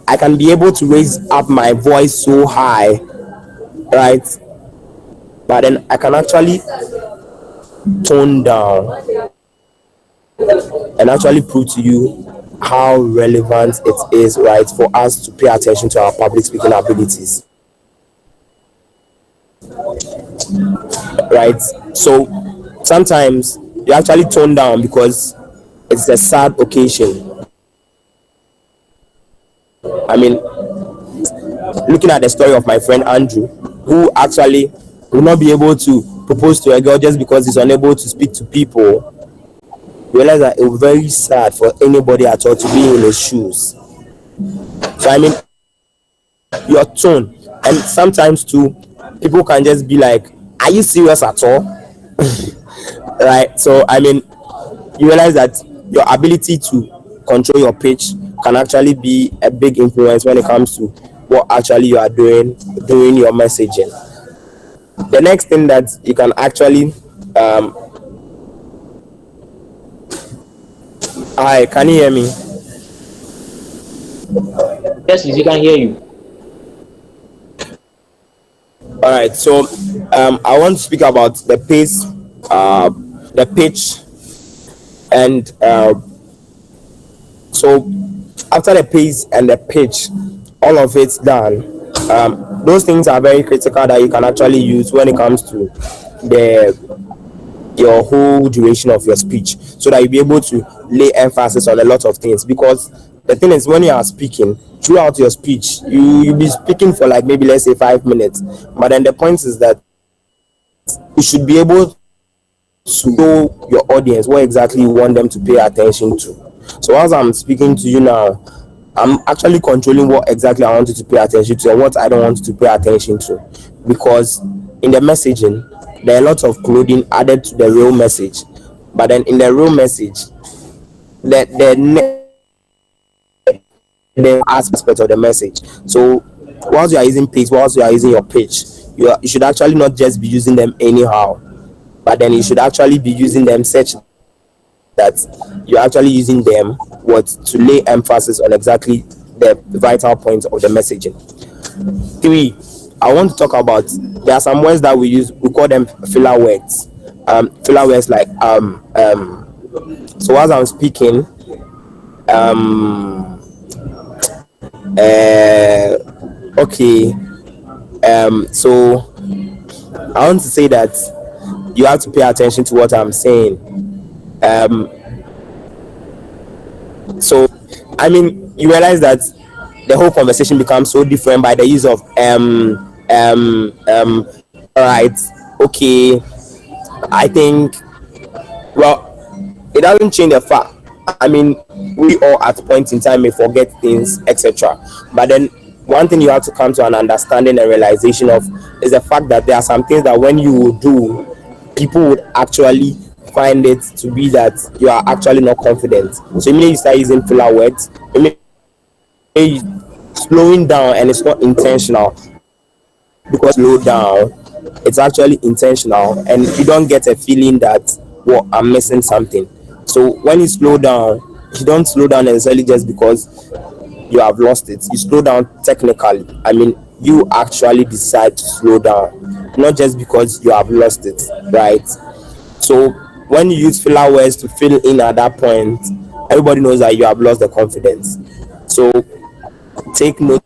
I can be able to raise up my voice so high, right? But then I can actually tone down and actually prove to you how relevant it is, right, for us to pay attention to our public speaking abilities, right? So sometimes you actually tone down because it's a sad occasion. I mean, looking at the story of my friend Andrew, who actually will not be able to propose to a girl just because he's unable to speak to people, realize that it was very sad for anybody at all to be in his shoes. So I mean, your tone, and sometimes too, people can just be like, "Are you serious at all?" Right? So I mean, you realize that your ability to control your pitch can actually be a big influence when it comes to what actually you are doing your messaging. The next thing that you can actually hi, can you hear me? Yes, you can hear you. All right, so I want to speak about the pace, the pitch, and so after the pace and the pitch, all of it's done. Those things are very critical that you can actually use when it comes to the your whole duration of your speech, so that you'll be able to lay emphasis on a lot of things. Because the thing is, when you are speaking throughout your speech, you'll be speaking for like maybe let's say 5 minutes, but then the point is that you should be able to show your audience what exactly you want them to pay attention to. So as I'm speaking to you now, I'm actually controlling what exactly I want you to pay attention to and what I don't want you to pay attention to. Because in the messaging, there are lots of clothing added to the real message. But then in the real message, the aspect of the message. So whilst you are using pace, whilst you are using your pitch, you should actually not just be using them anyhow, but then you should actually be using them such that you're actually using them what to lay emphasis on exactly the vital points of the messaging. Three, I want to talk about, there are some words that we use, we call them filler words. Filler words like so as I'm speaking, okay, so I want to say that you have to pay attention to what I'm saying. So I mean, you realize that the whole conversation becomes so different by the use of all right, okay, I think, well, it doesn't change the fact. I mean, we all at points in time may forget things, etc. But then one thing you have to come to an understanding and realization of is the fact that there are some things that when you will do, people would actually find it to be that you are actually not confident. So immediately you start using filler words, immediately slowing down, and it's not intentional. Because slow down, it's actually intentional, and you don't get a feeling that, well, I'm missing something. So when you slow down, you don't slow down necessarily just because you have lost it. You slow down technically. I mean, you actually decide to slow down, not just because you have lost it, right? So when you use filler words to fill in at that point, everybody knows that you have lost the confidence. So take note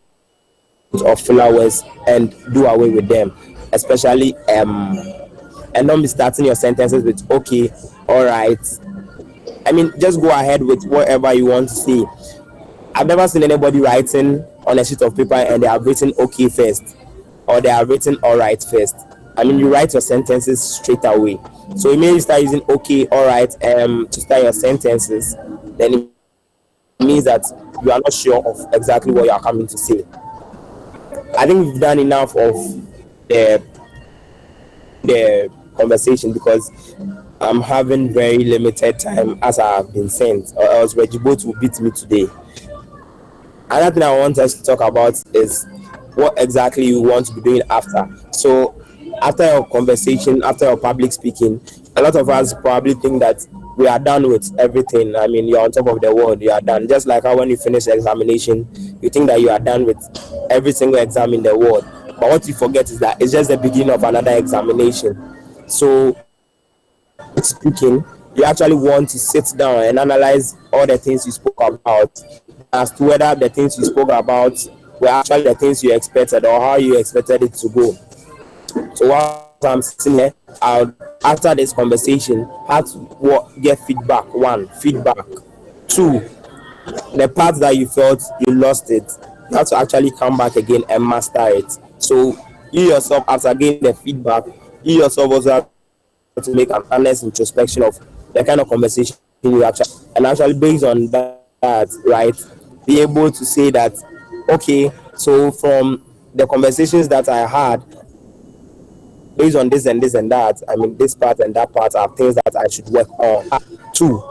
of filler words and do away with them, especially and don't be starting your sentences with okay, all right. I mean, just go ahead with whatever you want to say. I've never seen anybody writing on a sheet of paper and they have written okay first, or they have written all right first. I mean, you write your sentences straight away. So immediately start using okay, all right, to start your sentences, then it means that you are not sure of exactly what you are coming to say. I think we've done enough of the conversation because I'm having very limited time as I have been sent, or else Reggie Boat will beat me today. Another thing I want us to talk about is what exactly you want to be doing after. So after your conversation, after your public speaking, a lot of us probably think that we are done with everything. I mean, you're on top of the world, you are done. Just like how when you finish the examination, you think that you are done with every single exam in the world. But what you forget is that it's just the beginning of another examination. So, speaking, you actually want to sit down and analyze all the things you spoke about as to whether the things you spoke about were actually the things you expected or how you expected it to go. So while I'm sitting here, I'll after this conversation have to get feedback. One, feedback. Two, the part that you felt you lost it, you have to actually come back again and master it. So you yourself, after getting the feedback, you yourself also have to make an honest introspection of the kind of conversation you actually, and actually based on that, right, be able to say that, okay, so from the conversations that I had, based on this and this and that, I mean, this part and that part are things that I should work on. Two,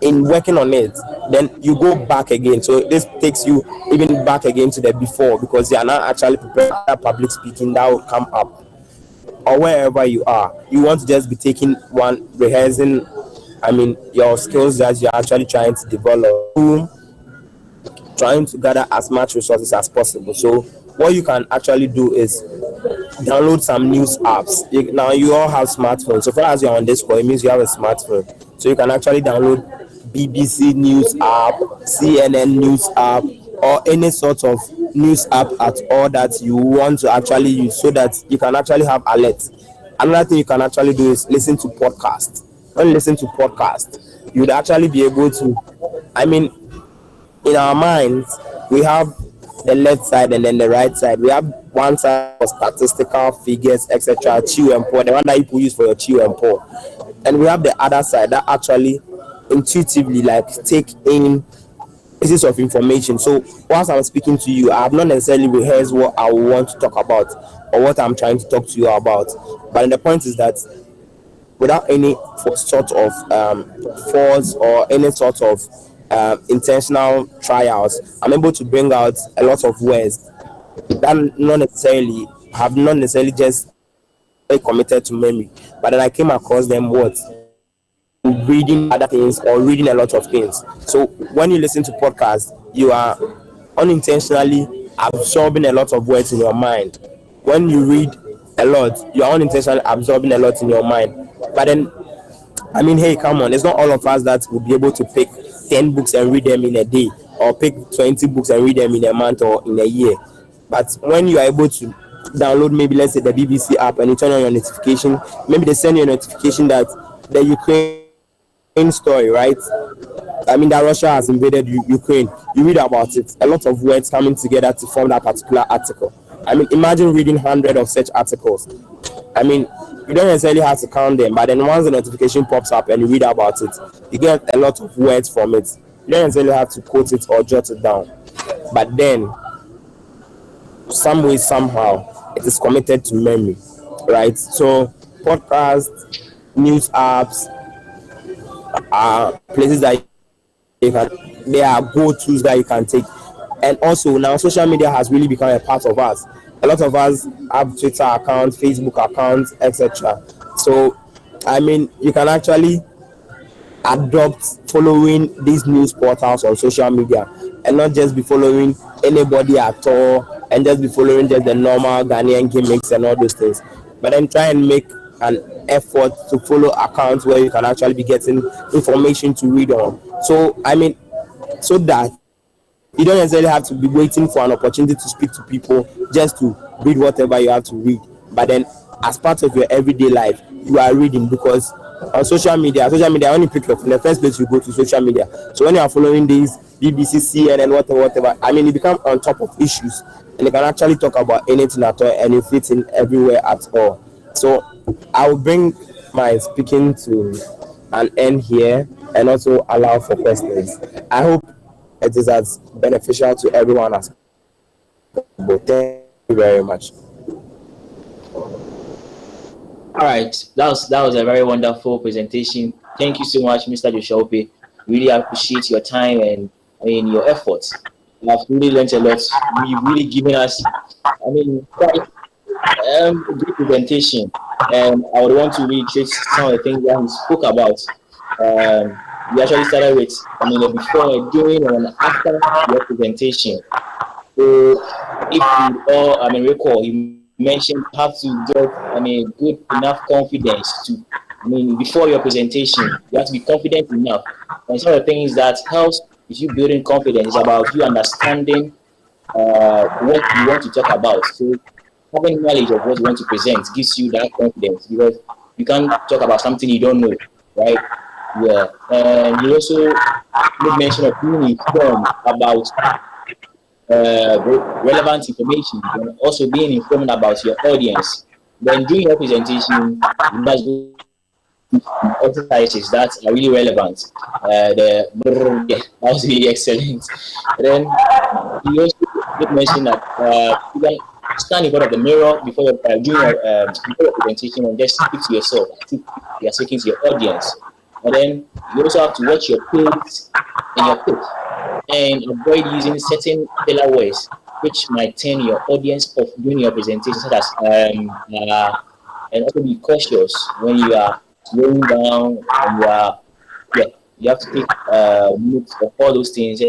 in working on it, then you go back again. So this takes you even back again to the before, because you are now actually preparing for public speaking that will come up, or wherever you are. You want to just be taking one, rehearsing, I mean, your skills that you're actually trying to develop, trying to gather as much resources as possible. So what you can actually do is download some news apps. Now you all have smartphones. So far as you're on this call, it means you have a smartphone. So you can actually download BBC News app, CNN News app, or any sort of news app at all that you want to actually use, so that you can actually have alerts. Another thing you can actually do is listen to podcasts. When you listen to podcasts, you would actually be able to, I mean, in our minds, we have the left side and then the right side. We have one side for statistical figures, etc., chew and pour, the one that people use for your chew and pour. And we have the other side that actually intuitively like take in pieces of information. So whilst I'm speaking to you, I have not necessarily rehearsed what I want to talk about or what I'm trying to talk to you about. But the point is that without any sort of force or any sort of intentional trials, I'm able to bring out a lot of words that not necessarily just committed to memory, but then I came across them words reading other things or reading a lot of things. So when you listen to podcasts, you are unintentionally absorbing a lot of words in your mind. When you read a lot, you are unintentionally absorbing a lot in your mind. But then, I mean, hey, come on, it's not all of us that would be able to pick 10 books and read them in a day, or pick 20 books and read them in a month or in a year. But when you are able to download, maybe let's say the BBC app, and you turn on your notification, maybe they send you a notification that the Ukraine story, right? I mean, that Russia has invaded Ukraine. You read about it, a lot of words coming together to form that particular article. I mean, imagine reading hundreds of such articles. I mean, you don't necessarily have to count them, but then once the notification pops up and you read about it, you get a lot of words from it. You don't necessarily have to quote it or jot it down. But then, some way, somehow, it is committed to memory, right? So, podcasts, news apps are places that you can, they are go-tos that you can take. And also, now social media has really become a part of us. A lot of us have Twitter accounts, Facebook accounts, etc. So, I mean, you can actually adopt following these news portals on social media and not just be following anybody at all and just be following just the normal Ghanaian gimmicks and all those things, but then try and make an effort to follow accounts where you can actually be getting information to read on. So I mean, so that you don't necessarily have to be waiting for an opportunity to speak to people just to read whatever you have to read, but then as part of your everyday life you are reading, because on social media when you pick up in the first place you go to social media. So when you are following these BBC, CNN, whatever, I mean, you become on top of issues and you can actually talk about anything at all and you fit in everywhere at all. So I will bring my speaking to an end here and also allow for questions. I hope it is as beneficial to everyone as possible. Thank you very much. All right, that was a very wonderful presentation. Thank you so much, Mr. Joshope. Really appreciate your time and your efforts. I've really learned a lot. You've really given us, quite great presentation. And I would want to reiterate some of the things that he spoke about. we actually started with, a before, during, and after your presentation. So if you all, recall, you mentioned you have to get, good enough confidence to, before your presentation, you have to be confident enough. And some of the things that helps with you building confidence is about you understanding what you want to talk about. So having knowledge of what you want to present gives you that confidence because you can't talk about something you don't know, right? Yeah. And you also made mention of being informed about relevant information and also being informed about your audience. Then during your presentation, you must go exercises that are really relevant. Yeah, that was really excellent. Then you also did mention that you can stand in front of the mirror before your, before your presentation and just speak to yourself. I think you are speaking to your audience. And then you also have to watch your pace and your pitch and avoid using certain filler words which might turn your audience off during your presentation, such as and also be cautious when you are slowing down and you are, yeah, you have to take notes of all those things.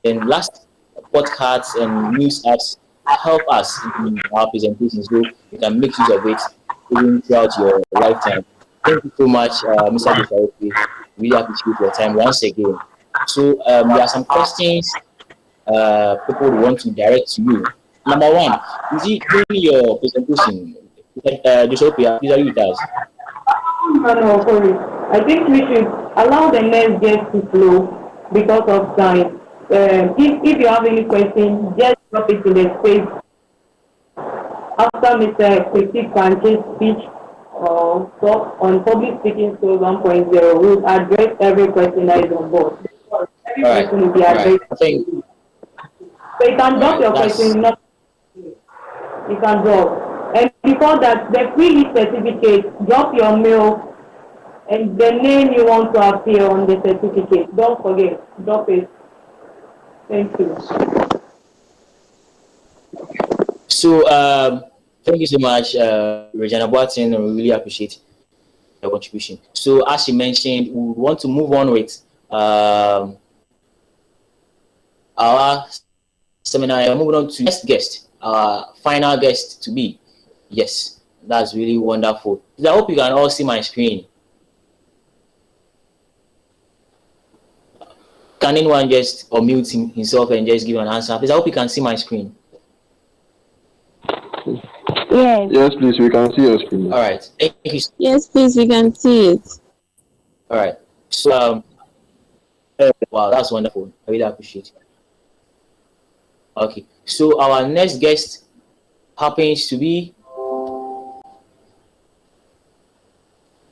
And last, podcasts and news apps help us in our presentations, so you can make use of it even throughout your lifetime. Thank you so much, Mr. Joshua. Really appreciate your time once again. So there are some questions people want to direct to you. Number one, is it during your presentation? Joshua, please are you with us? No, sorry. I think we should allow the next guest to flow because of time. If you have any question, just drop it in the space after Mr. Kwesi Kanche's speech talk on public speaking skills 1.0. We'll address every question that is on board. Every question will be addressed. I think, So you can drop your question, not you can drop. And before that, the free certificate, drop your mail and the name you want to appear on the certificate. Don't forget, drop it. Thank you. so. Thank you so much, Regina Boateng, and we really appreciate your contribution. So, as you mentioned, we want to move on with our seminar and moving on to next guest, our final guest to be. Yes, that's really wonderful. I hope you can all see my screen. Can anyone just unmute himself and just give an answer? Please, I hope you can see my screen. Yes. Yes, please, we can see your screen. All right. Thank you. Yes, please, we can see it. All right. So, wow, that's wonderful. I really appreciate it. Okay. So, our next guest happens to be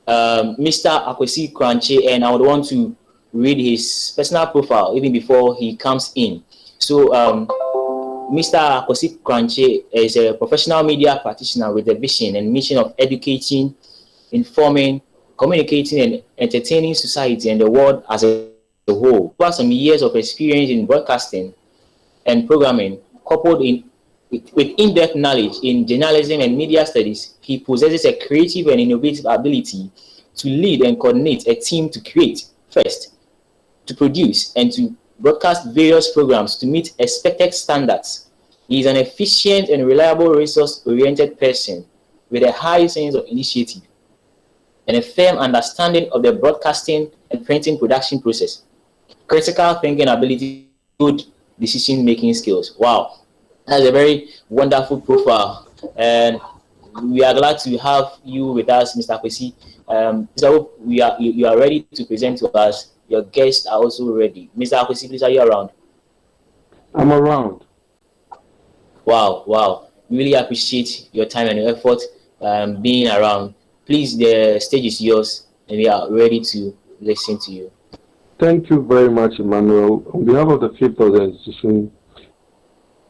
Mr. Kwesi Kanche, and I would want to read his personal profile even before he comes in. So, Mr. Kwesi Kanche is a professional media practitioner with a vision and mission of educating, informing, communicating, and entertaining society and the world as a whole. Over some years of experience in broadcasting and programming, coupled with in-depth knowledge in journalism and media studies, he possesses a creative and innovative ability to lead and coordinate a team to create, first, to produce, and to broadcast various programs to meet expected standards. He is an efficient and reliable resource-oriented person with a high sense of initiative and a firm understanding of the broadcasting and printing production process. Critical thinking ability, good decision-making skills. Wow, that's a very wonderful profile, and we are glad to have you with us, Mr. Kwesi. So you are ready to present to us. Your guests are also ready. Mr. Kwesi, please, are you around? I'm around. Wow. Really appreciate your time and your effort being around. Please, the stage is yours, and we are ready to listen to you. Thank you very much, Emmanuel. On behalf of the fifth of the institution,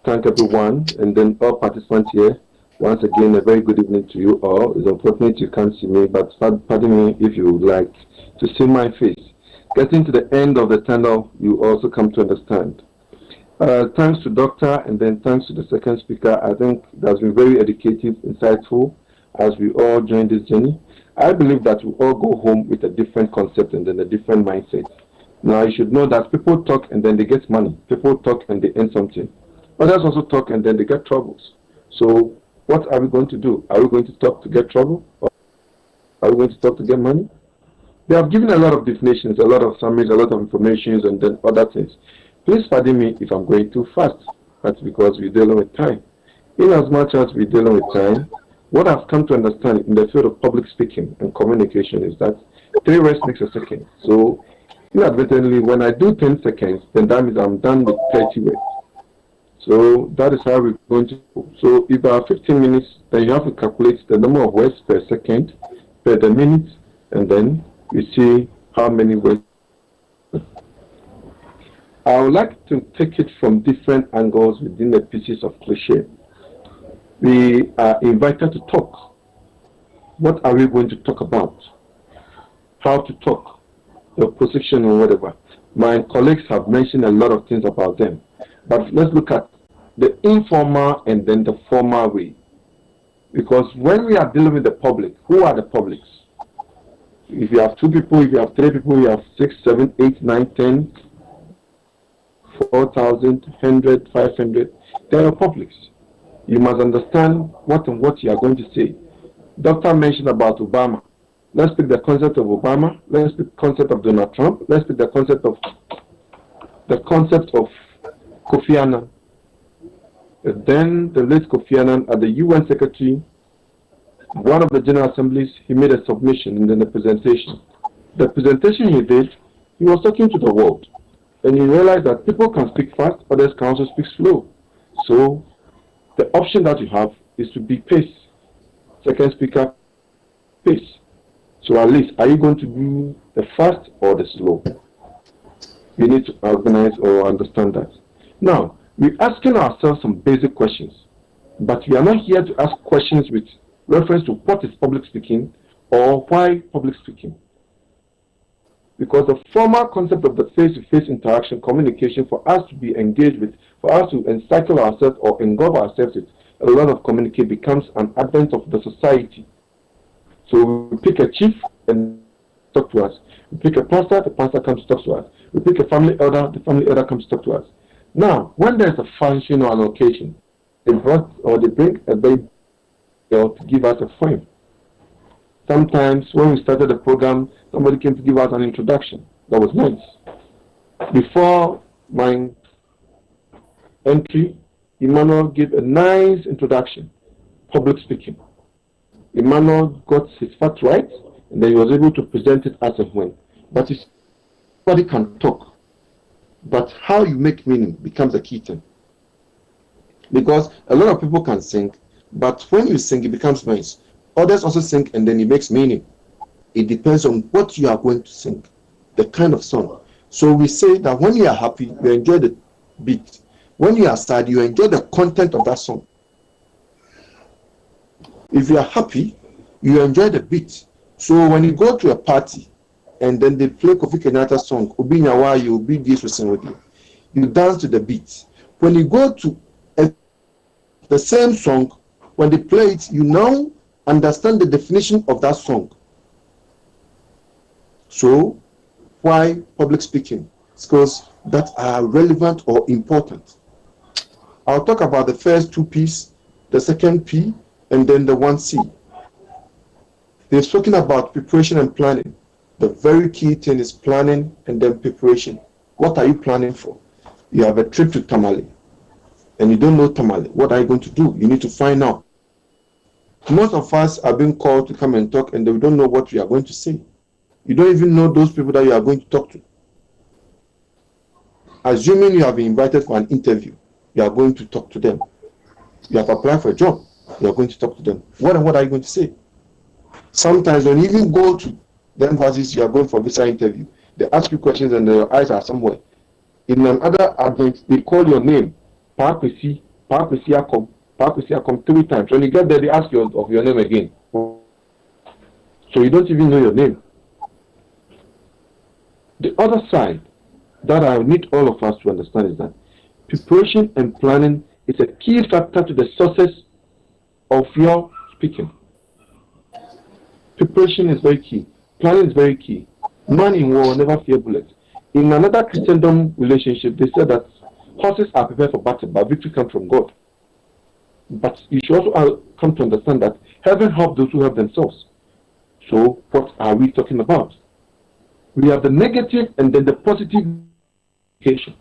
thank everyone, and then all participants here. Once again, a very good evening to you all. It's unfortunate you can't see me, but pardon me if you would like to see my face. Getting to the end of the tunnel, you also come to understand. Thanks to Doctor, and then thanks to the second speaker. I think that's been very educative, insightful, as we all join this journey. I believe that we all go home with a different concept and then a different mindset. Now you should know that people talk and then they get money. People talk and they earn something. Others also talk and then they get troubles. So what are we going to do? Are we going to talk to get trouble? Or are we going to talk to get money? They have given a lot of definitions, a lot of summaries, a lot of information, and then other things. Please pardon me if I'm going too fast. That's because we're dealing with time. In as much as we're dealing with time, what I've come to understand in the field of public speaking and communication is that 3 words makes a second. So inadvertently, when I do 10 seconds, then that means I'm done with 30 words. So that is how we're going to go. So if I have 15 minutes, then you have to calculate the number of words per second, per the minute, and then you see how many words. I would like to take it from different angles within the pieces of cliche. We are invited to talk. What are we going to talk about? How to talk, the position or whatever. My colleagues have mentioned a lot of things about them. But let's look at the informal and then the formal way. Because when we are dealing with the public, who are the publics? If you have 2 people, if you have 3 people, you have 6, 7, 8, 9, 10, 4,000, 100, 500, they are publics. You must understand what and what you are going to say. Doctor mentioned about Obama. Let's pick the concept of Obama. Let's pick the concept of Donald Trump. Let's pick the concept of Kofi Annan. Then the late Kofi Annan, as the UN Secretary, one of the General Assemblies, he made a submission and then a presentation. The presentation he did, he was talking to the world. And he realized that people can speak fast, others can also speak slow. So the option that you have is to be pace. Second speaker, pace. So at least, are you going to do the fast or the slow? You need to organize or understand that. Now, we're asking ourselves some basic questions, but we are not here to ask questions with reference to what is public speaking or why public speaking. Because the formal concept of the face-to-face interaction, communication, for us to be engaged with, for us to encircle ourselves or engulf ourselves with a lot of communicate becomes an advent of the society. So we pick a chief and talk to us. We pick a pastor, the pastor comes to talk to us. We pick a family elder, the family elder comes to talk to us. Now, when there's a function or an occasion, they bring a baby girl to give us a frame. Sometimes when we started the program, somebody came to give us an introduction. That was nice. Before my entry, Emmanuel gave a nice introduction, public speaking. Emmanuel got his facts right, and then he was able to present it as a when. But everybody can talk. But how you make meaning becomes a key thing. Because a lot of people can sing, but when you sing, it becomes noise. Others also sing, and then it makes meaning. It depends on what you are going to sing, the kind of song. So we say that when you are happy, you enjoy the beat. When you are sad, you enjoy the content of that song. If you are happy, you enjoy the beat. So when you go to a party, and then they play Kofi Kenyatta's song, Obi Nyawa, you be this with you. You dance to the beat. When you go to the same song, when they play it, you now understand the definition of that song. So, why public speaking? It's because that are relevant or important. I'll talk about the first 2 P's, the second P, and then the 1C. They've spoken about preparation and planning. The very key thing is planning and then preparation. What are you planning for? You have a trip to Tamale, and you don't know Tamale. What are you going to do? You need to find out. Most of us are being called to come and talk, and we don't know what we are going to say. You don't even know those people that you are going to talk to. Assuming you have been invited for an interview, you are going to talk to them. You have applied for a job, you are going to talk to them. What are you going to say? Sometimes when you even go to the embassies, you are going for a visa interview, they ask you questions and your eyes are somewhere. In another advent, they call your name, Pakwesi Akom 3 times. When you get there, they ask you of your name again. So you don't even know your name. The other side that I need all of us to understand is that preparation and planning is a key factor to the success of your speaking. Preparation is very key. Planning is very key. Man in war never fear bullets. In another Christendom relationship, they said that horses are prepared for battle, but victory comes from God. But you should also come to understand that heaven helps those who help themselves. So what are we talking about? We have the negative and then the positive education.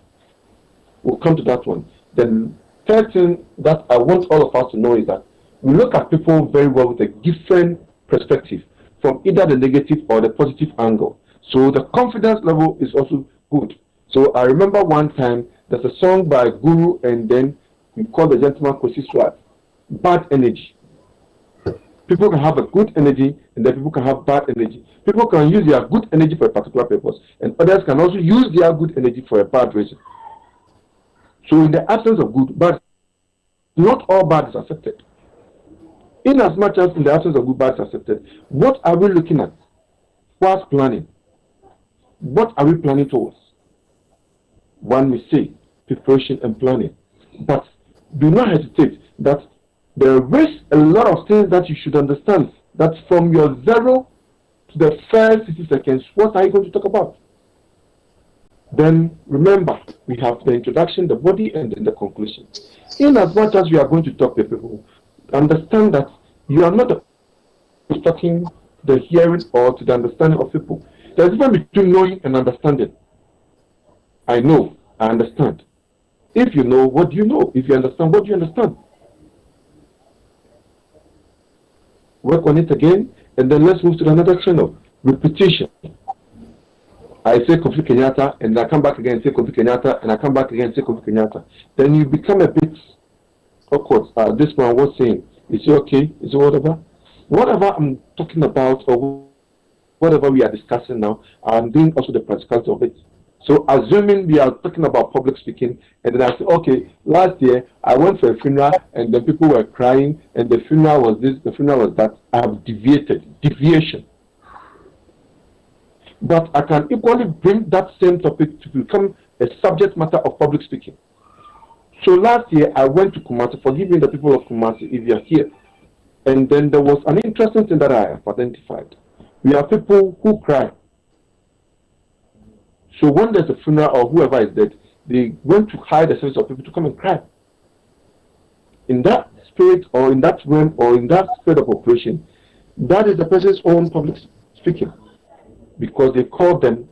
We'll come to that one. The third thing that I want all of us to know is that we look at people very well with a different perspective from either the negative or the positive angle. So the confidence level is also good. So I remember one time there's a song by Guru and then we call the gentleman Kosi Swat, Bad Energy. People can have a good energy and then people can have bad energy. People can use their good energy for a particular purpose and others can also use their good energy for a bad reason. So in the absence of good, bad, not all bad is accepted. In as much as in the absence of good, bad is accepted, what are we looking at? What's planning? What are we planning towards? One may say preparation and planning. But do not hesitate that there is a lot of things that you should understand that from your 0 to the first 60 seconds, what are you going to talk about? Then remember, we have the introduction, the body, and then the conclusion. In as much as you are going to talk to people, understand that you are not talking the hearing or to the understanding of people. There's a difference between knowing and understanding. I know, I understand. If you know, what do you know? If you understand, what do you understand? Work on it again, and then let's move to another channel. Repetition. I say Kofi Kenyatta, and I come back again and say Kofi Kenyatta, and I come back again and say Kofi Kenyatta. Then you become a bit awkward. This man was saying, is it okay? Is it whatever? Whatever I'm talking about, or whatever we are discussing now, I'm doing also the practicality of it. So assuming we are talking about public speaking, and then I say, okay, last year I went for a funeral, and then people were crying, and the funeral was this, the funeral was that. I have deviation. But I can equally bring that same topic to become a subject matter of public speaking. So last year I went to Kumasi, forgive me the people of Kumasi if you are here, and then there was an interesting thing that I have identified. We have people who cry. So when there's a funeral or whoever is dead, they went to hide the sense of people to come and cry. In that spirit or in that realm or in that spirit of operation, that is the person's own public speaking. Because they call them,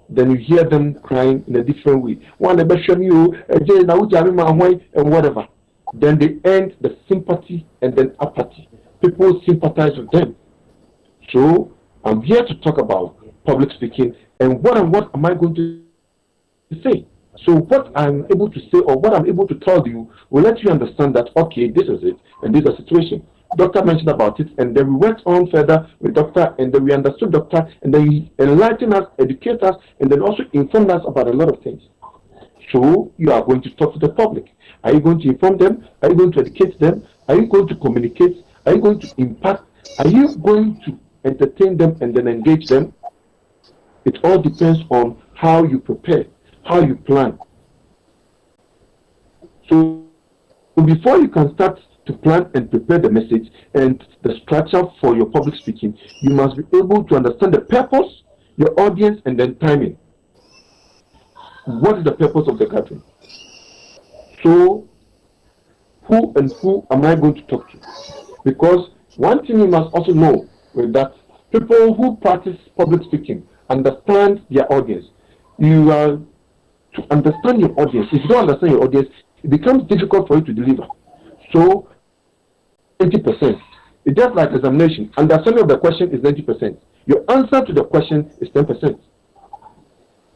then you hear them crying in a different way. And whatever. Then they end the sympathy and then apathy. People sympathize with them. So I'm here to talk about public speaking and what am I going to say. So what I'm able to say or what I'm able to tell you will let you understand that, okay, this is it and this is the situation. Doctor mentioned about it, and then we went on further with Doctor, and then we understood Doctor, and then he enlightened us, educate us, and then also informed us about a lot of things. So you are going to talk to the public. Are you going to inform them? Are you going to educate them? Are you going to communicate? Are you going to impact? Are you going to entertain them and then engage them? It all depends on how you prepare, how you plan. So before you can start to plan and prepare the message and the structure for your public speaking, you must be able to understand the purpose, your audience, and then timing. What is the purpose of the gathering? So, who am I going to talk to? Because one thing you must also know is that people who practice public speaking understand their audience. You are to understand your audience. If you don't understand your audience, it becomes difficult for you to deliver. So 90%. It's just like examination. Understanding of the question is 90%. Your answer to the question is 10%.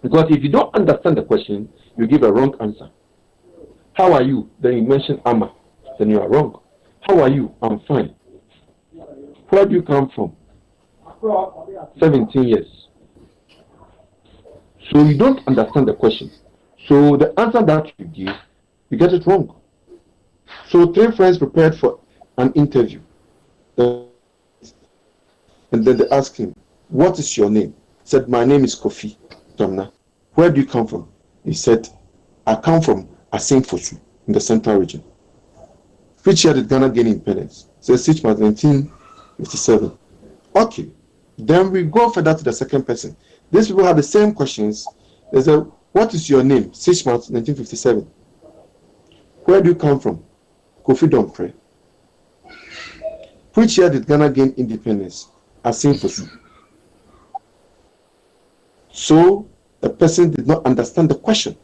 Because if you don't understand the question, you give a wrong answer. How are you? Then you mention Amma. Then you are wrong. How are you? I'm fine. Where do you come from? 17 years. So you don't understand the question. So the answer that you give, you get it wrong. So 3 friends prepared for an interview. And then they asked him, what is your name? He said, my name is Kofi Tamna. Where do you come from? He said, I come from Asenfosu in the central region. Which year did Ghana gain independence? He said, 1957. Okay. Then we go further to the second person. These people have the same questions. They say, what is your name? 6 months, 1957. Where do you come from? Kofi Dompre. Which year did Ghana gain independence? Asin Fosu. So the person did not understand the question.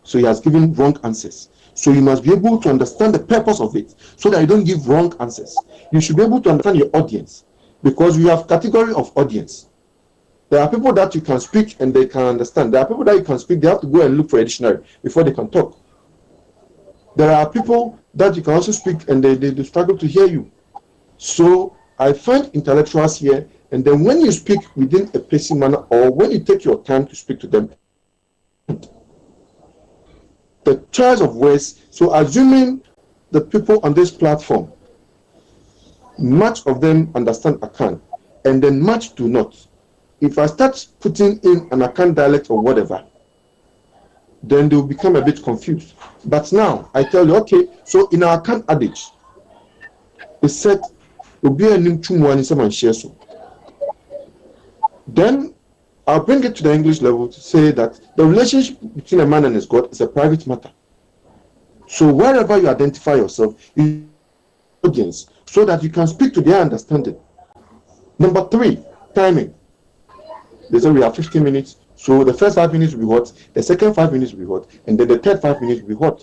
So he has given wrong answers. So you must be able to understand the purpose of it so that you don't give wrong answers. You should be able to understand your audience because we have category of audience. There are people that you can speak and they can understand. There are people that you can speak, they have to go and look for a dictionary before they can talk. There are people that you can also speak and they struggle to hear you. So I find intellectuals here, and then when you speak within a pacing manner or when you take your time to speak to them, the choice of words, so assuming the people on this platform, much of them understand Akan, and then much do not. If I start putting in an Akan dialect or whatever, then they will become a bit confused. But now I tell you, okay, so in our Akan adage, it said, then I'll bring it to the English level to say that the relationship between a man and his God is a private matter. So wherever you identify yourself, you audience, so that you can speak to their understanding. Number 3, timing. They say we have 15 minutes, so the first 5 minutes will be what, the second 5 minutes will be what, and then the third 5 minutes will be what.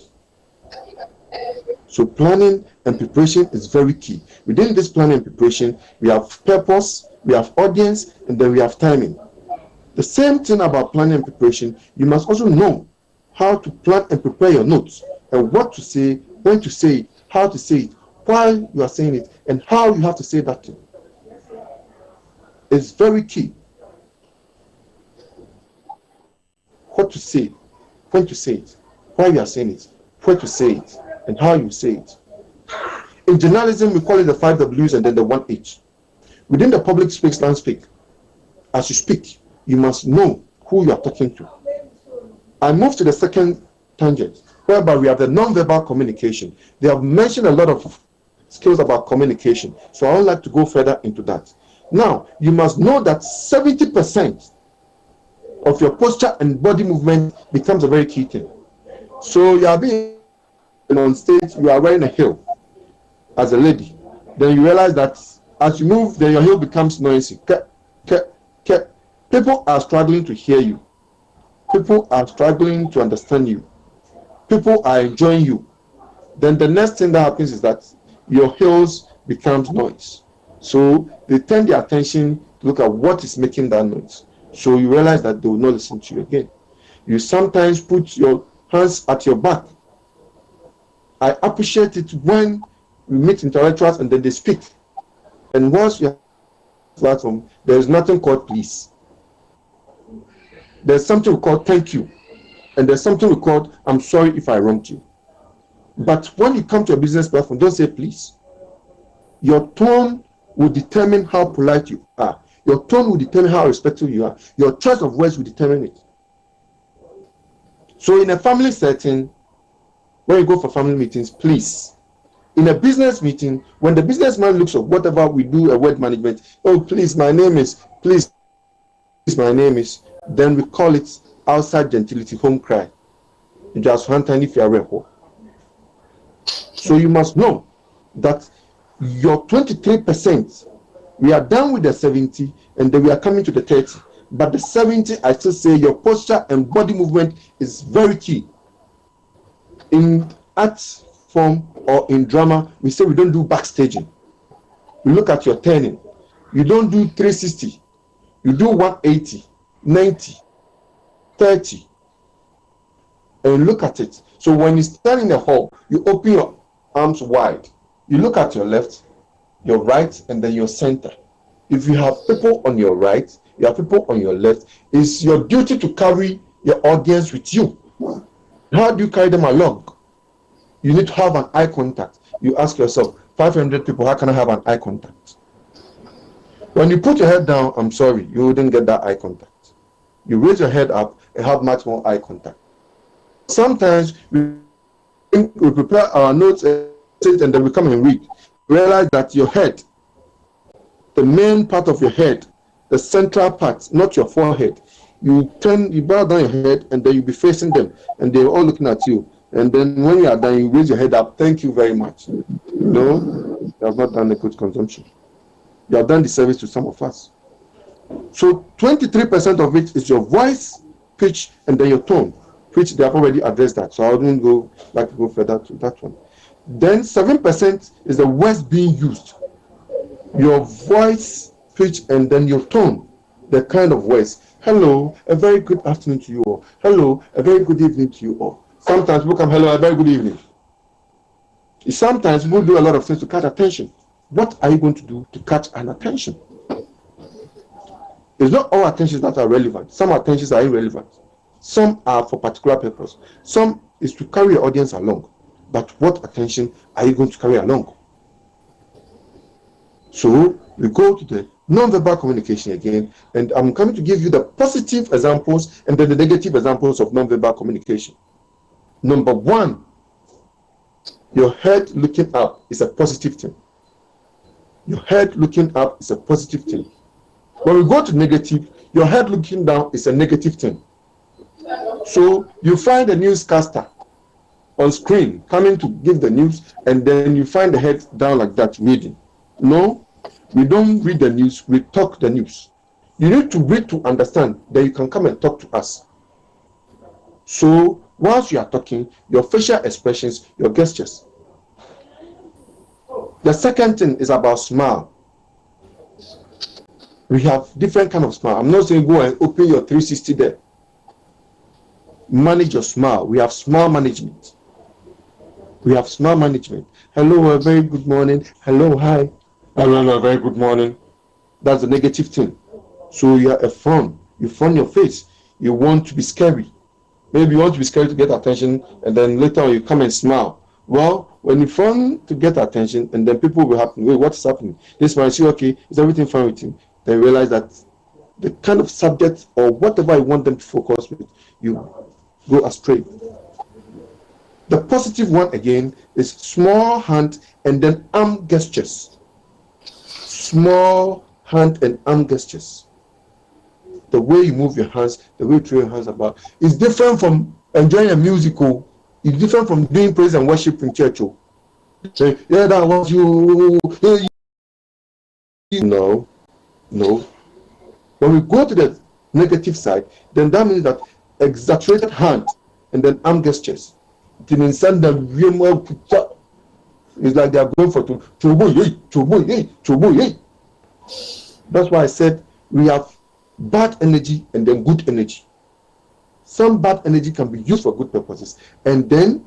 So planning and preparation is very key. Within this planning and preparation, we have purpose, we have audience, and then we have timing. The same thing about planning and preparation, you must also know how to plan and prepare your notes and what to say, when to say it, how to say it, while you are saying it, and how you have to say that thing. It's very key. What to say, when to say it, why you are saying it, where to say it, and how you say it. In journalism, we call it the 5 Ws and then the 1 H. Within the public space landscape, as you speak, you must know who you are talking to. I move to the second tangent, whereby we have the non-verbal communication. They have mentioned a lot of skills about communication, so I would like to go further into that. Now, you must know that 70% of your posture and body movement becomes a very key thing. So you are being on stage, you are wearing a heel as a lady. Then you realize that as you move, then your heel becomes noisy. People are struggling to hear you. People are struggling to understand you. People are enjoying you. Then the next thing that happens is that your heels becomes noise. So they turn their attention to look at what is making that noise. So you realize that they will not listen to you again. You sometimes put your hands at your back. I appreciate it when we meet intellectuals and then they speak. And once we have a platform, there is nothing called please. There's something we call thank you. And there's something we call I'm sorry if I wronged you. But when you come to a business platform, don't say please. Your tone will determine how polite you are. Your tone will determine how respectful you are. Your choice of words will determine it. So in a family setting, when you go for family meetings, please. In a business meeting, when the businessman looks at whatever we do, a word management, oh, please, my name is, please, my name is, then we call it outside gentility, home cry. You just want if you are a. So you must know that your 23%, we are done with the 70, and then we are coming to the 30. But the 70, I still say your posture and body movement is very key. In art form or in drama, we say we don't do backstaging. We look at your turning. You don't do 360. You do 180, 90, 30. And look at it. So when you stand in the hall, you open your arms wide. You look at your left, your right, and then your center. If you have people on your right, you have people on your left, it's your duty to carry your audience with you. How do you carry them along? You need to have an eye contact. You ask yourself, 500 people, how can I have an eye contact? When you put your head down, I'm sorry, you wouldn't get that eye contact. You raise your head up and have much more eye contact. Sometimes we prepare our notes and then we come and read. Realize that your head the main part of your head, the central part, not your forehead. You bow down your head, and then you be facing them, and they're all looking at you. And then when you are done, you raise your head up. Thank you very much. No, you have not done a good consumption. You have done the service to some of us. So 23% of it is your voice, pitch, and then your tone, which they have already addressed that. So I wouldn't go further to that one. Then 7% is the words being used. Your voice, pitch, and then your tone, the kind of voice. Hello, a very good afternoon to you all. Hello, a very good evening to you all. Sometimes people come, hello, a very good evening. Sometimes people do a lot of things to catch attention. What are you going to do to catch an attention? It's not all attentions that are relevant. Some attentions are irrelevant. Some are for particular purpose. Some is to carry your audience along. But what attention are you going to carry along? So we go to the non-verbal communication again, and I'm coming to give you the positive examples and then the negative examples of non-verbal communication. Number one, your head looking up is a positive thing. Your head looking up is a positive thing. When we go to negative, your head looking down is a negative thing. So you find a newscaster on screen coming to give the news, and then you find the head down like that reading. No, we don't read the news, we talk the news. You need to read to understand that you can come and talk to us. So whilst you are talking, your facial expressions, your gestures. The second thing is about smile. We have different kind of smile. I'm not saying go and open your 360 there. Manage your smile. We have smile management. We have smile management. Hello, a very good morning. Hello, hi. Hello, a very good morning. That's the negative thing. So you are a frown. You frown your face. You want to be scary. Maybe you want to be scary to get attention, and then later on you come and smile. Well, when you frown to get attention, and then people will happen, wait, what's happening? This man say, okay, is everything fine with him? Then you realize that the kind of subject or whatever you want them to focus with, you go astray. The positive one again is small hand and then arm gestures. Small hand and arm gestures. The way you move your hands, the way you throw your hands about, is different from enjoying a musical. It's different from doing praise and worship in church. Say, yeah, that was you. No. When we go to the negative side, then that means that exaggerated hand and then arm gestures. It's like they are going for to. That's why I said we have bad energy and then good energy. Some bad energy can be used for good purposes, and then